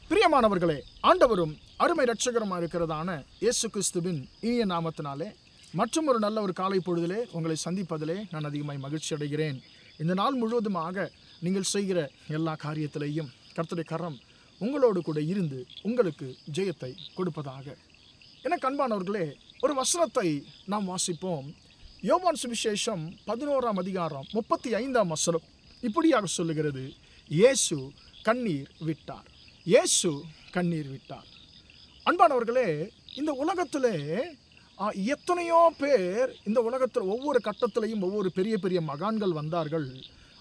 பிரியமானவர்களே, ஆண்டவரும் அருமை இரட்சகருமாக இருக்கிறதான இயேசு கிறிஸ்துவின் இனிய நாமத்தினாலே மற்றும் ஒரு நல்ல ஒரு காலை பொழுதிலே உங்களை சந்திப்பதிலே நான் அதிகமாய் மகிழ்ச்சி அடைகிறேன். இந்த நாள் முழுவதுமாக நீங்கள் செய்கிற எல்லா காரியத்திலேயும் கர்த்தருடைய கரம் உங்களோடு கூட இருந்து உங்களுக்கு ஜெயத்தை கொடுப்பதாக. எனக்கு அன்பானவர்களே, ஒரு வசனத்தை நாம் வாசிப்போம். யோவான் சுவிசேஷம் 11ஆம் அதிகாரம் 35ஆம் வசனம் இப்படியாக சொல்லுகிறது, இயேசு கண்ணீர் விட்டார். இயேசு கண்ணீர் விட்டார். அன்பானவர்களே, இந்த உலகத்திலே எத்தனையோ பேர், இந்த உலகத்தில் ஒவ்வொரு கட்டத்திலையும் ஒவ்வொரு பெரிய பெரிய மகான்கள் வந்தார்கள்.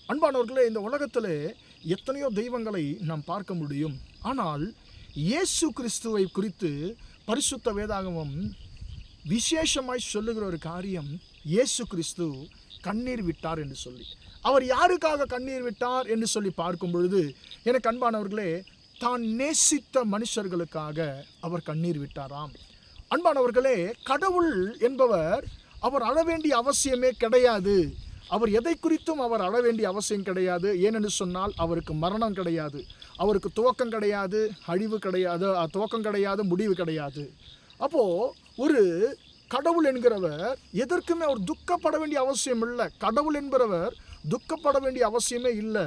அன்பானவர்களே, இந்த உலகத்திலே எத்தனையோ தெய்வங்களை நாம் பார்க்க முடியும். ஆனால் இயேசு கிறிஸ்துவை குறித்து பரிசுத்த வேதாகமம் விசேஷமாய் சொல்லுகிற ஒரு காரியம், இயேசு கிறிஸ்து கண்ணீர் விட்டார் என்று சொல்லி. அவர் யாருக்காக கண்ணீர் விட்டார் என்று சொல்லி பார்க்கும் பொழுது, எனக்கு அன்பானவர்களே, தான் நேசித்த மனுஷர்களுக்காக அவர் கண்ணீர் விட்டாராம். அன்பானவர்களே, கடவுள் என்பவர் அவர் அழ வேண்டிய அவசியமே கிடையாது. அவர் எதை குறித்தும் அவர் அழ வேண்டிய அவசியம் கிடையாது. ஏனென்று சொன்னால் அவருக்கு மரணம் கிடையாது, அவருக்கு துவக்கம் கிடையாது, அழிவு கிடையாது, துவக்கம் கிடையாது, முடிவு கிடையாது. அப்போது ஒரு கடவுள் என்கிறவர் எதற்குமே அவர் துக்கப்பட வேண்டிய அவசியம் இல்லை. கடவுள் என்பவர் துக்கப்பட வேண்டிய அவசியமே இல்லை,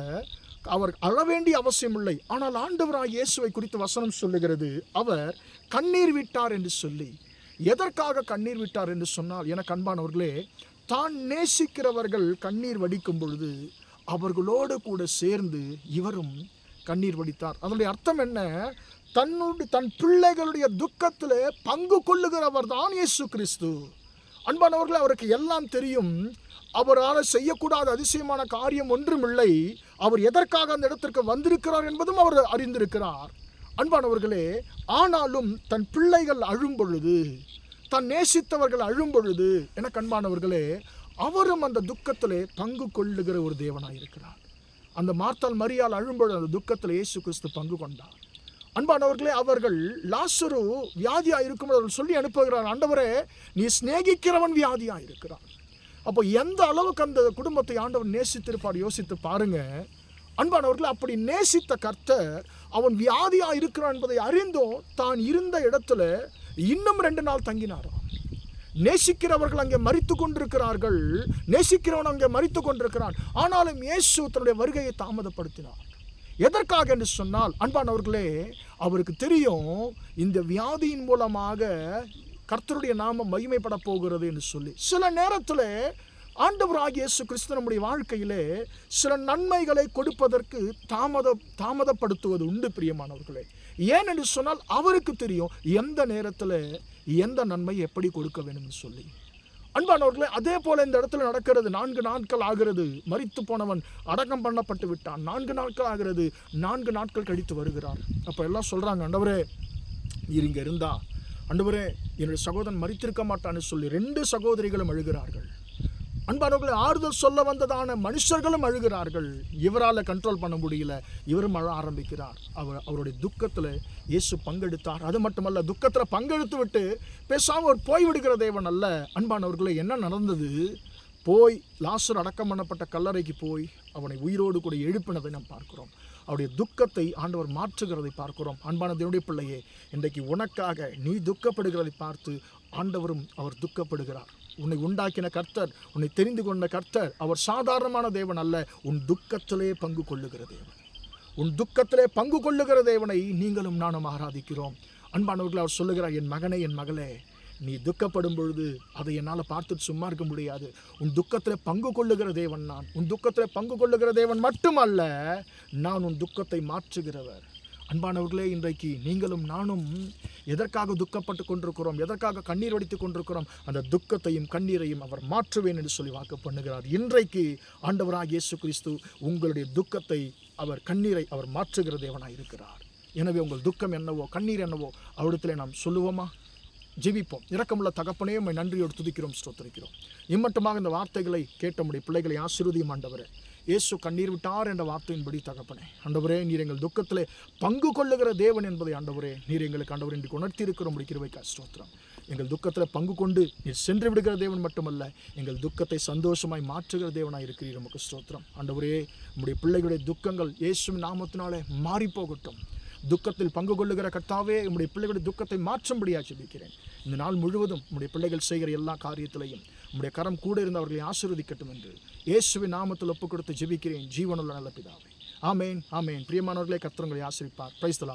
அவர் அழ வேண்டிய அவசியம் இல்லை. ஆனால் ஆண்டவராகிய இயேசுவை குறித்து வசனம் சொல்லுகிறது, அவர் கண்ணீர் விட்டார் என்று சொல்லி. எதற்காக கண்ணீர் விட்டார் என்று சொன்னால், எனக்கு அன்பானவர்களே, தான் நேசிக்கிறவர்கள் கண்ணீர் வடிக்கும் பொழுது அவர்களோடு கூட சேர்ந்து இவரும் கண்ணீர் வடித்தார். அதனுடைய அர்த்தம் என்ன? தன் பிள்ளைகளுடைய துக்கத்திலே பங்கு கொள்ளுகிறவர் தான் இயேசு கிறிஸ்து. அன்பானவர்களே, அவருக்கு எல்லாம் தெரியும். அவரால் செய்யக்கூடாத அதிசயமான காரியம் ஒன்றுமில்லை. அவர் எதற்காக அந்த இடத்திற்கு வந்திருக்கிறார் என்பதும் அவர் அறிந்திருக்கிறார். அன்பானவர்களே, ஆனாலும் தன் பிள்ளைகள் அழும் பொழுது, தன் நேசித்தவர்கள் அழும் பொழுது, எனக்கு அன்பானவர்களே, அவரும் அந்த துக்கத்திலே பங்கு கொள்ளுகிற ஒரு தேவனாக இருக்கிறார். அந்த மார்த்தாள் மரியாள் அழும்பொழுது அந்த துக்கத்தில் இயேசு கிறிஸ்து பங்கு கொண்டார். அன்பானவர்களே, அவர்கள் லாசரு வியாதியாக இருக்கும் அவர்கள் சொல்லி அனுப்புகிறார், ஆண்டவரே, நீ சிநேகிக்கிறவன் வியாதியாக இருக்கிறான். அப்போ எந்த அளவுக்கு அந்த குடும்பத்தை ஆண்டவர் நேசித்திருப்பார் யோசித்து பாருங்க. அன்பானவர்கள், அப்படி நேசித்த கர்த்தர் அவன் வியாதியாக இருக்கிறான் என்பதை அறிந்தும் தான் இருந்த இடத்துல இன்னும் 2 நாள் தங்கினாராம். நேசிக்கிறவர்கள் அங்கே மரித்து கொண்டிருக்கிறார்கள், நேசிக்கிறவன் அங்கே மரித்து கொண்டிருக்கிறான். ஆனாலும் இயேசு தன்னுடைய வருகையை தாமதப்படுத்தினார். எதற்காக என்று சொன்னால், அன்பானவர்களே, அவருக்கு தெரியும் இந்த வியாதியின் மூலமாக கர்த்தருடைய நாமம் மகிமைப்பட போகிறது என்று சொல்லி. சில நேரத்தில் ஆண்டவராகிய இயேசு கிறிஸ்து நம்முடைய வாழ்க்கையிலே சில நன்மைகளை கொடுப்பதற்கு தாமதப்படுத்துவது உண்டு. பிரியமானவர்களே, ஏன் என்று சொன்னால் அவருக்கு தெரியும் எந்த நேரத்தில் எந்த நன்மை எப்படி கொடுக்க வேண்டும் சொல்லி. அன்பானவர்களே, அதே போல இந்த இடத்துல நடக்கிறது. 4 நாட்கள் ஆகிறது, மரித்து போனவன் அடக்கம் பண்ணப்பட்டு விட்டான். 4 நாட்கள் ஆகிறது, 4 நாட்கள் கழித்து வருகிறார். அப்போ எல்லாம் சொல்கிறாங்க, ஆண்டவரே நீர் இங்கே இருந்தா, ஆண்டவரே என்னுடைய சகோதரன் மரித்திருக்க மாட்டான்னு சொல்லி 2 சகோதரிகளும் அழுகிறார்கள். அன்பானவர்களை, ஆறுதல் சொல்ல வந்ததான மனுஷர்களும் அழுகிறார்கள். இவரால் கண்ட்ரோல் பண்ண முடியல, இவரும் அழ ஆரம்பிக்கிறார். அவருடைய துக்கத்தில் இயேசு பங்கெடுத்தார். அது மட்டுமல்ல, துக்கத்தில் பங்கெடுத்து விட்டு பேசாமல் அவர் போய்விடுகிற தேவன் அல்ல. அன்பானவர்களே, என்ன நடந்தது? போய் லாசர் அடக்கம் பண்ணப்பட்ட கல்லறைக்கு போய் அவனை உயிரோடு கூட எழுப்பினதை நாம் பார்க்கிறோம். அவருடைய துக்கத்தை ஆண்டவர் மாற்றுகிறதை பார்க்கிறோம். அன்பான தேவனுடைய பிள்ளையே, இன்றைக்கு உனக்காக நீ துக்கப்படுகிறதை பார்த்து ஆண்டவரும் அவர் துக்கப்படுகிறார். உன்னை உண்டாக்கின கர்த்தர், உன்னை தெரிந்து கொண்ட கர்த்தர், அவர் சாதாரணமான தேவன் அல்ல. உன் துக்கத்திலே பங்கு கொள்ளுகிற தேவன். உன் துக்கத்திலே பங்கு கொள்ளுகிற தேவனை நீங்களும் நானும் ஆராதிக்கிறோம். அன்பானவர்கள், அவர் சொல்லுகிறார், என் மகனே, என் மகளே, நீ துக்கப்படும் பொழுது அதை என்னால் பார்த்துட்டு சும்மா இருக்க முடியாது. உன் துக்கத்தில் பங்கு கொள்ளுகிற தேவன் நான். உன் துக்கத்தில் பங்கு கொள்ளுகிற தேவன் மட்டுமல்ல, நான் உன் துக்கத்தை மாற்றுகிறவர். அன்பானவர்களே, இன்றைக்கு நீங்களும் நானும் எதற்காக துக்கப்பட்டு கொண்டிருக்கிறோம், எதற்காக கண்ணீர் வடித்து கொண்டிருக்கிறோம்? அந்த துக்கத்தையும் கண்ணீரையும் அவர் மாற்றுவேன் என்று சொல்லி வாக்கு பண்ணுகிறார். இன்றைக்கு ஆண்டவராகிய இயேசு கிறிஸ்து உங்களுடைய துக்கத்தை, அவர் கண்ணீரை அவர் மாற்றுகிற தேவனாக இருக்கிறார். எனவே உங்கள் துக்கம் என்னவோ, கண்ணீர் என்னவோ, அவரிடத்திலே நாம் சொல்லுவோமா? ஜெபிப்போம். இரக்கமுள்ள தகப்பனே, உம்மை நன்றியோடு துதிக்கிறோம், ஸ்தோத்திரிக்கிறோம். இம்மட்டுமாக இந்த வார்த்தைகளை கேட்ட முடிய பிள்ளைகளை ஆசீர்வதியும் ஆண்டவரே. இயேசு கண்ணீர் விட்டார் என்ற வார்த்தையின்படி தகப்பனே, ஆண்டவரே, நீர் எங்கள் துக்கத்திலே பங்கு கொள்ளுகிற தேவன் என்பதை ஆண்டவரே நீர் எங்களுக்கு ஆண்டவர் இன்றைக்கு உணர்த்தி இருக்கிற முடிய கிருபைக்காய் ஸ்தோத்திரம். எங்கள் துக்கத்தில் பங்கு கொண்டு நீர் சென்று விடுகிற தேவன் மட்டுமல்ல, எங்கள் துக்கத்தை சந்தோஷமாய் மாற்றுகிற தேவனாக இருக்கிறீர். நமக்கு ஸ்தோத்திரம். ஆண்டவரே, நம்முடைய பிள்ளைகளுடைய துக்கங்கள் இயேசுவின் நாமத்தினாலே மாறி போகட்டும். துக்கத்தில் பங்கு கொள்ளுகிற கர்த்தாவே, உம்முடைய பிள்ளைகளுடைய துக்கத்தை மாற்றும்படியாக ஜெபிக்கிறேன். இந்த நாள் முழுவதும் உம்முடைய பிள்ளைகள் செய்கிற எல்லா காரியத்திலையும் உம்முடைய கரம் கூட இருந்து அவர்களை ஆசீர்வதிக்கட்டும் என்று இயேசுவின் நாமத்தில் ஒப்புக் கொடுத்து ஜெபிக்கிறேன் ஜீவனுள்ள நல்ல பிதாவே. ஆமேன், ஆமேன். பிரியமானவர்களே, கர்த்தர் உங்களை ஆசீர்வதிப்பார். Praise the Lord.